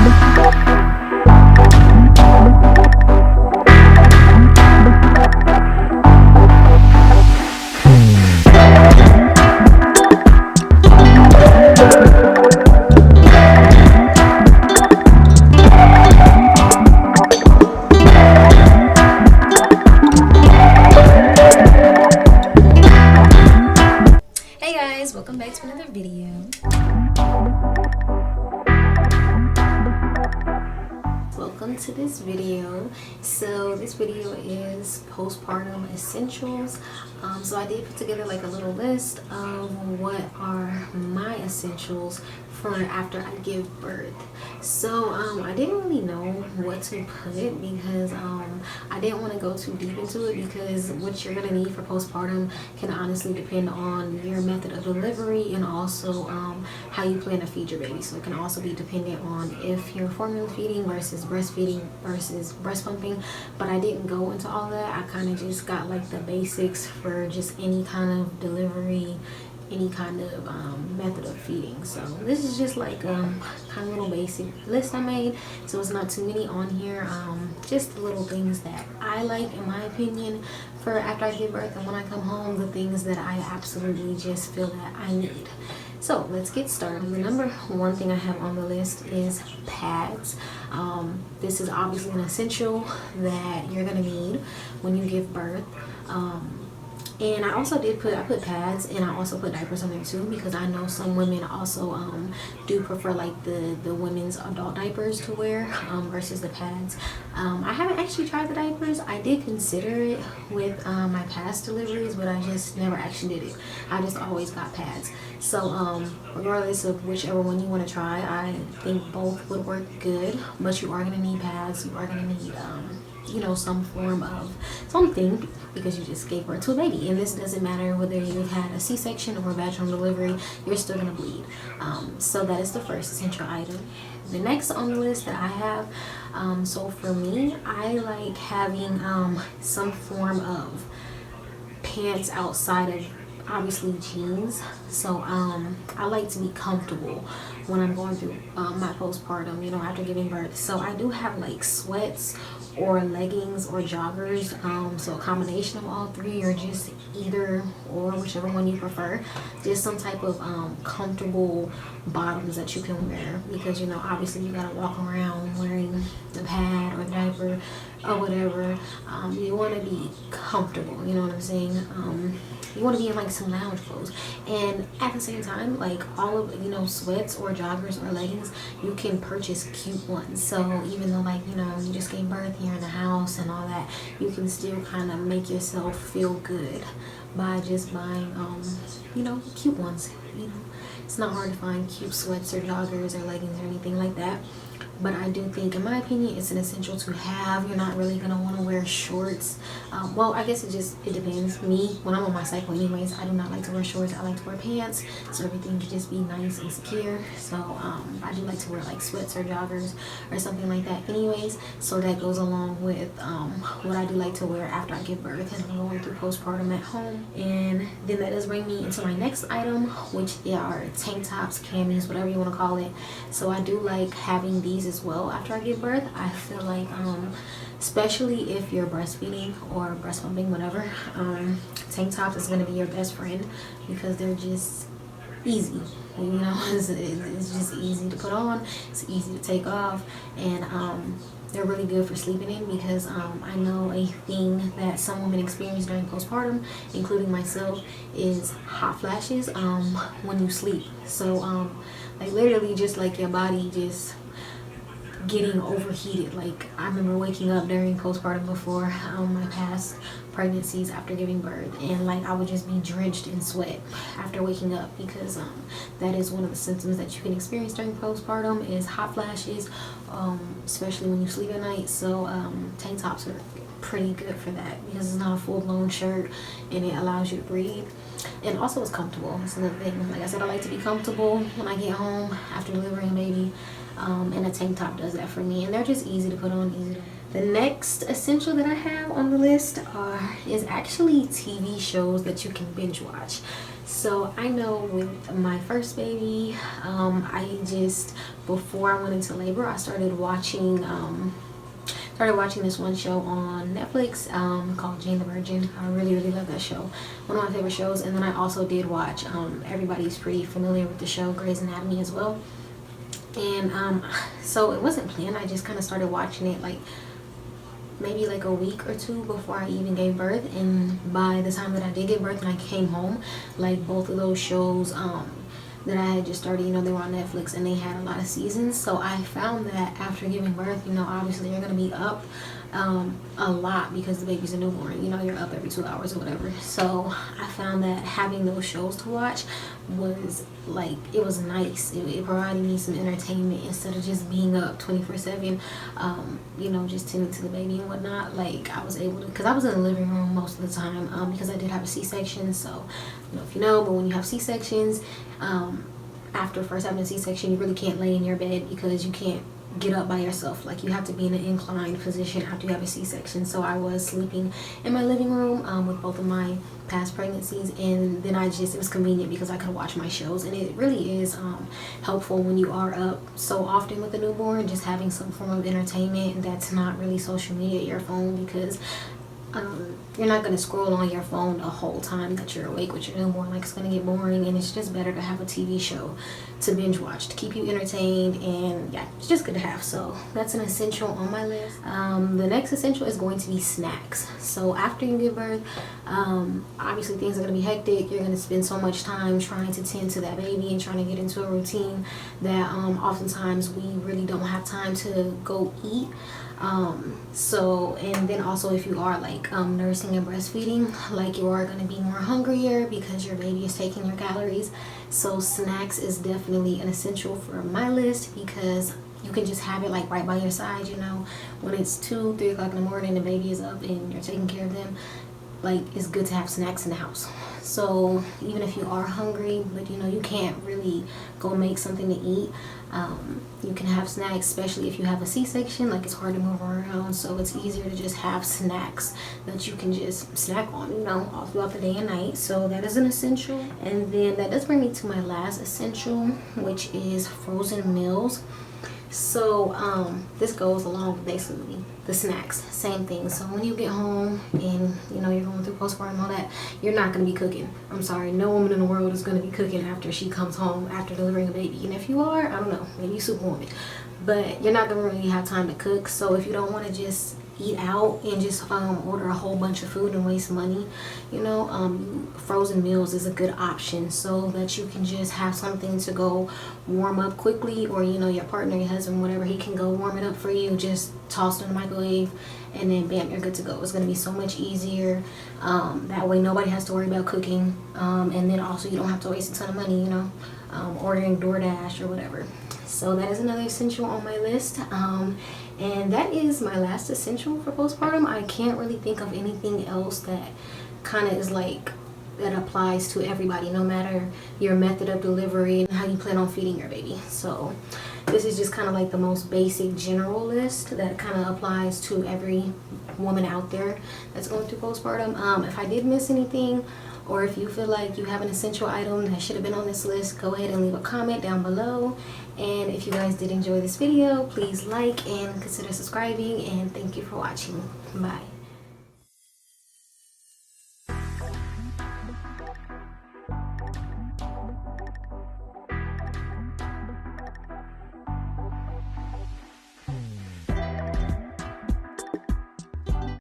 Hey guys, welcome back to another video. Welcome to this video. So this video is postpartum essentials. So I did put together like a little list of what are my essentials for after I give birth. So I didn't really know what to put because I didn't want to go too deep into it, because what you're gonna need for postpartum can honestly depend on your method of delivery and also how you plan to feed your baby. So it can also be dependent on if you're formula feeding versus breastfeeding versus breast pumping. But I didn't go into all that. I kind of just got like the basics for just any kind of delivery, any kind of method of feeding. So this is just like kind of little basic list I made, so it's not too many on here, just the little things that I like in my opinion for after I give birth, and when I come home, the things that I absolutely just feel that I need. So let's get started. The number one thing I have on the list is pads. This is obviously an essential that you're gonna need when you give birth. And I also did I put pads, and I also put diapers on there too, because I know some women also do prefer like the women's adult diapers to wear versus the pads. I haven't actually tried the diapers. I did consider it with my past deliveries, but I just never actually did it. I just always got pads. So regardless of whichever one you want to try, I think both would work good, but you are going to need pads. You are going to need you know, some form of something, because you just gave birth to a baby, and this doesn't matter whether you've had a C-section or a vaginal delivery, you're still gonna bleed. So that is the first essential item. The next on the list that I have, so for me, I like having some form of pants outside of obviously jeans. So I like to be comfortable when I'm going through my postpartum, you know, after giving birth. So I do have like sweats or leggings or joggers, so a combination of all three, or just either or, whichever one you prefer. Just some type of comfortable bottoms that you can wear, because you know obviously you gotta walk around wearing the pad or the diaper or whatever. You want to be comfortable, you know what I'm saying. You want to be in like some lounge clothes, and at the same time, like all of, you know, sweats or joggers or leggings, you can purchase cute ones. So even though, like, you know, you just gave birth here in the house and all that, you can still kind of make yourself feel good by just buying you know, cute ones. You know, it's not hard to find cute sweats or joggers or leggings or anything like that. But I do think, in my opinion, it's an essential to have. You're not really going to want to wear shorts. Well, I guess it depends. Me, when I'm on my cycle anyways, I do not like to wear shorts. I like to wear pants, so everything can just be nice and secure. So I do like to wear like sweats or joggers or something like that anyways. So that goes along with what I do like to wear after I give birth and I'm going through postpartum at home. And then that does bring me into my next item, which are tank tops, camis, whatever you want to call it. So I do like having these as well after I give birth. I feel like especially if you're breastfeeding or breast pumping, whatever, tank tops is going to be your best friend, because they're just easy, you know. It's just easy to put on, it's easy to take off, and they're really good for sleeping in, because I know a thing that some women experience during postpartum, including myself, is hot flashes when you sleep. So like literally just like your body just getting overheated. Like I remember waking up during postpartum before my past pregnancies after giving birth, and like I would just be drenched in sweat after waking up, because that is one of the symptoms that you can experience during postpartum is hot flashes, especially when you sleep at night. So tank tops are pretty good for that, because it's not a full-blown shirt and it allows you to breathe, and also it's comfortable. That's another thing. Like I said, I like to be comfortable when I get home after delivering a baby, and a tank top does that for me, and they're just easy to put on, easy to... The next essential that I have on the list is actually TV shows that you can binge watch. So I know with my first baby, before I went into labor, I started watching this one show on Netflix called Jane the Virgin. I really, really love that show. One of my favorite shows. And then I also did watch, everybody's pretty familiar with the show, Grey's Anatomy as well. And so it wasn't planned. I just kind of started watching it like maybe like a week or two before I even gave birth. And by the time that I did give birth and I came home, like both of those shows that I had just started, they were on Netflix and they had a lot of seasons. So I found that after giving birth, obviously you're going to be up a lot because the baby's a newborn. You're up every 2 hours or whatever. So I found that having those shows to watch was like, it was nice. It provided me some entertainment instead of just being up 24/7, just tending to the baby and whatnot. Like I was able to, because I was in the living room most of the time because I did have a C-section. So if you know, but when you have C-sections, after first having a C-section, you really can't lay in your bed because you can't get up by yourself. Like you have to be in an inclined position after you have a C-section. So I was sleeping in my living room with both of my past pregnancies, and then it was convenient because I could watch my shows. And it really is helpful when you are up so often with a newborn, just having some form of entertainment that's not really social media, your phone, because you're not going to scroll on your phone the whole time that you're awake with your newborn. Like, it's going to get boring, and it's just better to have a TV show to binge watch to keep you entertained. And yeah, it's just good to have. So that's an essential on my list. The next essential is going to be snacks. So after you give birth, obviously things are going to be hectic. You're going to spend so much time trying to tend to that baby and trying to get into a routine that oftentimes we really don't have time to go eat. And then also if you are like nursing and breastfeeding, like you are going to be more hungrier because your baby is taking your calories. So snacks is definitely an essential for my list because you can just have it like right by your side, when it's 2-3 o'clock in the morning, the baby is up and you're taking care of them. Like, it's good to have snacks in the house. So even if you are hungry, but you can't really go make something to eat, you can have snacks, especially if you have a C-section. Like, it's hard to move around, so it's easier to just have snacks that you can just snack on, all throughout the day and night. So that is an essential. And then that does bring me to my last essential, which is frozen meals. So this goes along with basically the snacks, same thing. So when you get home and you're going through postpartum and all that, you're not going to be cooking. I'm sorry, no woman in the world is going to be cooking after she comes home after delivering a baby. And if you are, I don't know, maybe you're superwoman, but you're not going to really have time to cook. So if you don't want to just eat out and just order a whole bunch of food and waste money, frozen meals is a good option so that you can just have something to go warm up quickly, or your partner, your husband, whatever, he can go warm it up for you. Just toss it in the microwave and then bam, you're good to go. It's going to be so much easier. That way nobody has to worry about cooking, and then also you don't have to waste a ton of money, ordering DoorDash or whatever. So that is another essential on my list. And that is my last essential for postpartum. I can't really think of anything else that kind of is like, that applies to everybody, no matter your method of delivery and how you plan on feeding your baby. So this is just kind of like the most basic general list that kind of applies to every woman out there that's going through postpartum. If I did miss anything, or if you feel like you have an essential item that should have been on this list, go ahead and leave a comment down below. And if you guys did enjoy this video, please like and consider subscribing, and thank you for watching. Bye.